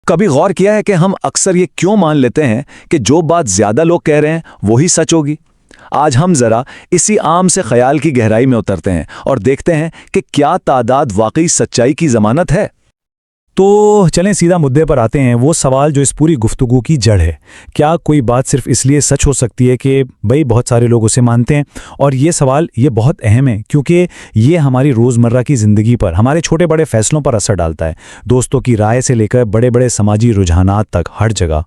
کبھی غور کیا ہے کہ ہم اکثر یہ کیوں مان لیتے ہیں کہ جو بات زیادہ لوگ کہہ رہے ہیں وہی سچ ہوگی؟ آج ہم ذرا اسی عام سے خیال کی گہرائی میں اترتے ہیں اور دیکھتے ہیں کہ کیا تعداد واقعی سچائی کی ضمانت ہے۔ تو چلیں سیدھا مدعے پر آتے ہیں، وہ سوال جو اس پوری گفتگو کی جڑ ہے۔ کیا کوئی بات صرف اس لیے سچ ہو سکتی ہے کہ بھئی بہت سارے لوگ اسے مانتے ہیں؟ اور یہ سوال یہ بہت اہم ہے کیونکہ یہ ہماری روزمرہ کی زندگی پر، ہمارے چھوٹے بڑے فیصلوں پر اثر ڈالتا ہے، دوستوں کی رائے سے لے کر بڑے بڑے سماجی رجحانات تک، ہر جگہ۔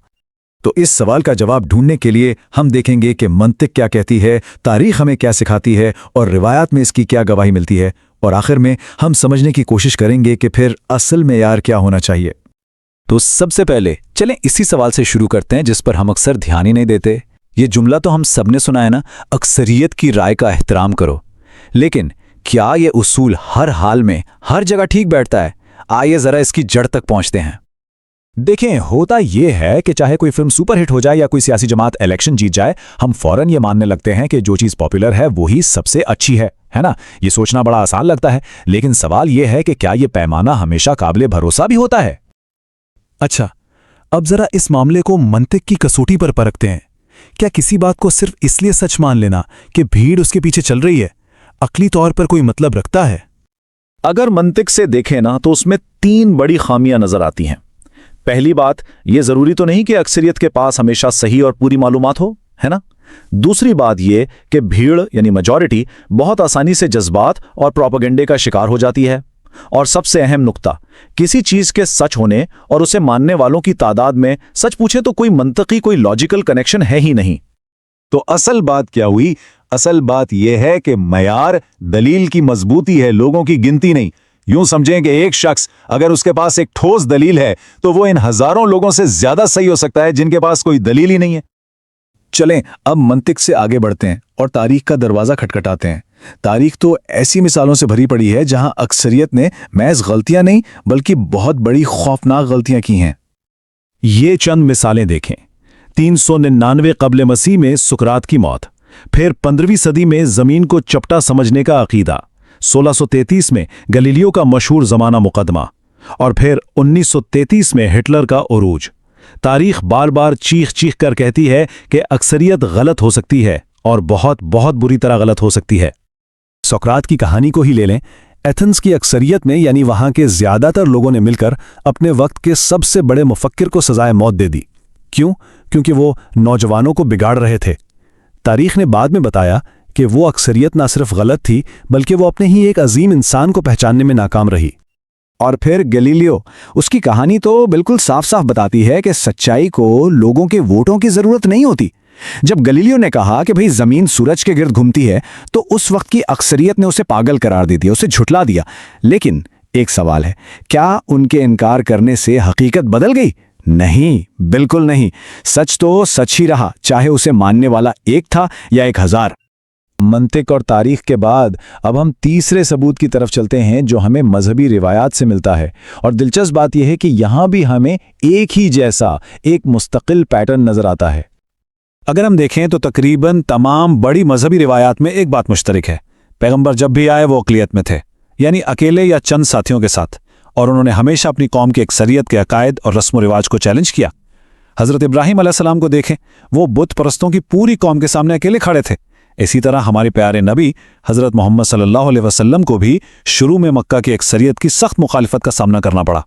تو اس سوال کا جواب ڈھونڈنے کے لیے ہم دیکھیں گے کہ منطق کیا کہتی ہے، تاریخ ہمیں کیا سکھاتی ہے اور روایات میں اس کی کیا گواہی ملتی ہے، اور آخر میں ہم سمجھنے کی کوشش کریں گے کہ پھر اصل معیار کیا ہونا چاہیے۔ تو سب سے پہلے چلیں اسی سوال سے شروع کرتے ہیں جس پر ہم اکثر دھیان ہی نہیں دیتے۔ یہ جملہ تو ہم سب نے سنا ہے نا، اکثریت کی رائے کا احترام کرو۔ لیکن کیا یہ اصول ہر حال میں ہر جگہ ٹھیک بیٹھتا ہے؟ آئیے ذرا اس کی جڑ تک پہنچتے ہیں۔ دیکھیں، ہوتا یہ ہے کہ چاہے کوئی فلم سپر ہٹ ہو جائے یا کوئی سیاسی جماعت الیکشن جیت جائے، ہم فوراً یہ ماننے لگتے ہیں کہ جو چیز پاپولر ہے وہی سب سے اچھی ہے نا؟ یہ سوچنا بڑا آسان لگتا ہے، لیکن سوال یہ ہے کہ کیا یہ پیمانہ ہمیشہ قابل بھروسہ بھی ہوتا ہے؟ اچھا، اب ذرا اس معاملے کو منطق کی کسوٹی پر پرکھتے ہیں۔ کیا کسی بات کو صرف اس لیے سچ مان لینا کہ بھیڑ اس کے پیچھے چل رہی ہے، عقلی طور پر کوئی مطلب رکھتا ہے؟ اگر منطق سے دیکھیں نا تو اس میں 3 بڑی خامیاں نظر آتی ہیں۔ پہلی بات، یہ ضروری تو نہیں کہ اکثریت کے پاس ہمیشہ صحیح اور پوری معلومات ہو، ہے نا؟ دوسری بات یہ کہ بھیڑ یعنی میجورٹی بہت آسانی سے جذبات اور پروپیگنڈے کا شکار ہو جاتی ہے۔ اور سب سے اہم نقطہ، کسی چیز کے سچ ہونے اور اسے ماننے والوں کی تعداد میں سچ پوچھیں تو کوئی منطقی، کوئی لاجیکل کنیکشن ہے ہی نہیں۔ تو اصل بات کیا ہوئی؟ اصل بات یہ ہے کہ معیار دلیل کی مضبوطی ہے، لوگوں کی گنتی نہیں۔ یوں سمجھیں کہ ایک شخص اگر اس کے پاس ایک ٹھوس دلیل ہے تو وہ ان ہزاروں لوگوں سے زیادہ صحیح ہو سکتا ہے جن کے پاس کوئی دلیل ہی نہیں ہے۔ چلیں اب منطق سے آگے بڑھتے ہیں اور تاریخ کا دروازہ کھٹکھٹاتے ہیں۔ تاریخ تو ایسی مثالوں سے بھری پڑی ہے جہاں اکثریت نے محض غلطیاں نہیں بلکہ بہت بڑی خوفناک غلطیاں کی ہیں۔ یہ چند مثالیں دیکھیں۔ 399 قبل مسیح میں سقراط کی موت، پھر 15ویں صدی میں زمین کو چپٹا سمجھنے کا عقیدہ، 1633 میں گلیلیو کا مشہور زمانہ مقدمہ، اور پھر 1933 میں ہٹلر کا عروج۔ تاریخ بار بار چیخ چیخ کر کہتی ہے کہ اکثریت غلط ہو سکتی ہے اور بہت بہت بری طرح غلط ہو سکتی ہے۔ سقراط کی کہانی کو ہی لے لیں۔ ایتھنز کی اکثریت نے یعنی وہاں کے زیادہ تر لوگوں نے مل کر اپنے وقت کے سب سے بڑے مفکر کو سزائے موت دے دی۔ کیوں؟ کیونکہ وہ نوجوانوں کو بگاڑ رہے تھے۔ تاریخ نے بعد میں بتایا کہ وہ اکثریت نہ صرف غلط تھی بلکہ وہ اپنے ہی ایک عظیم انسان کو پہچاننے میں ناکام رہی۔ اور پھر گلیلیو، اس کی کہانی تو بالکل صاف صاف بتاتی ہے کہ سچائی کو لوگوں کے ووٹوں کی ضرورت نہیں ہوتی۔ جب گلیلیو نے کہا کہ بھئی زمین سورج کے گرد گھومتی ہے تو اس وقت کی اکثریت نے اسے پاگل قرار دے دیا، اسے جھٹلا دیا۔ لیکن ایک سوال ہے، کیا ان کے انکار کرنے سے حقیقت بدل گئی؟ نہیں، بالکل نہیں۔ سچ تو سچ ہی رہا، چاہے اسے ماننے والا ایک تھا یا 1000۔ منطق اور تاریخ کے بعد اب ہم تیسرے ثبوت کی طرف چلتے ہیں جو ہمیں مذہبی روایات سے ملتا ہے، اور دلچسپ بات یہ ہے کہ یہاں بھی ہمیں ایک ہی جیسا ایک مستقل پیٹرن نظر آتا ہے۔ اگر ہم دیکھیں تو تقریباً تمام بڑی مذہبی روایات میں ایک بات مشترک ہے، پیغمبر جب بھی آئے وہ اقلیت میں تھے، یعنی اکیلے یا چند ساتھیوں کے ساتھ، اور انہوں نے ہمیشہ اپنی قوم کی اکثریت کے عقائد اور رسم و رواج کو چیلنج کیا۔ حضرت ابراہیم علیہ السلام کو دیکھیں، وہ بت پرستوں کی پوری قوم کے سامنے اکیلے کھڑے تھے۔ اسی طرح ہمارے پیارے نبی حضرت محمد صلی اللہ علیہ وسلم کو بھی شروع میں مکہ کی اکثریت کی سخت مخالفت کا سامنا کرنا پڑا۔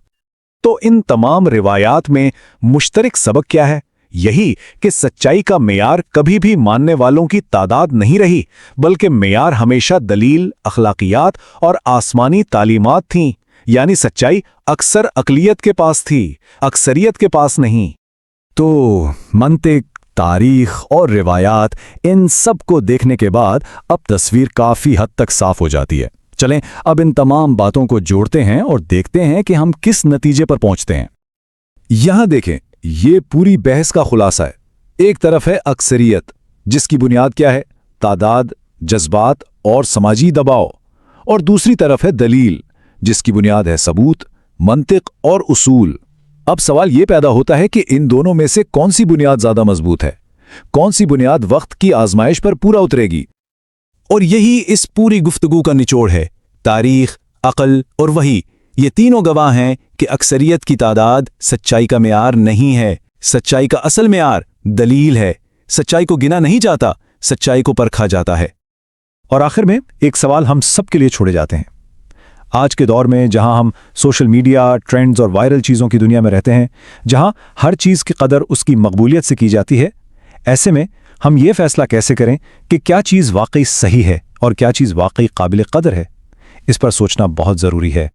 تو ان تمام روایات میں مشترک سبق کیا ہے؟ یہی کہ سچائی کا معیار کبھی بھی ماننے والوں کی تعداد نہیں رہی، بلکہ معیار ہمیشہ دلیل، اخلاقیات اور آسمانی تعلیمات تھیں۔ یعنی سچائی اکثر اقلیت کے پاس تھی، اکثریت کے پاس نہیں۔ تو منطق، تاریخ اور روایات، ان سب کو دیکھنے کے بعد اب تصویر کافی حد تک صاف ہو جاتی ہے۔ چلیں اب ان تمام باتوں کو جوڑتے ہیں اور دیکھتے ہیں کہ ہم کس نتیجے پر پہنچتے ہیں۔ یہاں دیکھیں، یہ پوری بحث کا خلاصہ ہے۔ ایک طرف ہے اکثریت، جس کی بنیاد کیا ہے؟ تعداد، جذبات اور سماجی دباؤ، اور دوسری طرف ہے دلیل، جس کی بنیاد ہے ثبوت، منطق اور اصول۔ اب سوال یہ پیدا ہوتا ہے کہ ان دونوں میں سے کون سی بنیاد زیادہ مضبوط ہے؟ کون سی بنیاد وقت کی آزمائش پر پورا اترے گی؟ اور یہی اس پوری گفتگو کا نچوڑ ہے۔ تاریخ، عقل اور وحی، یہ تینوں گواہ ہیں کہ اکثریت کی تعداد سچائی کا معیار نہیں ہے. سچائی کا اصل معیار دلیل ہے. سچائی کو گنا نہیں جاتا، سچائی کو پرکھا جاتا ہے. اور آخر میں ایک سوال ہم سب کے لیے چھوڑے جاتے ہیں. آج کے دور میں جہاں ہم سوشل میڈیا، ٹرینڈز اور وائرل چیزوں کی دنیا میں رہتے ہیں، جہاں ہر چیز کی قدر اس کی مقبولیت سے کی جاتی ہے، ایسے میں ہم یہ فیصلہ کیسے کریں کہ کیا چیز واقعی صحیح ہے اور کیا چیز واقعی قابل قدر ہے؟ اس پر سوچنا بہت ضروری ہے.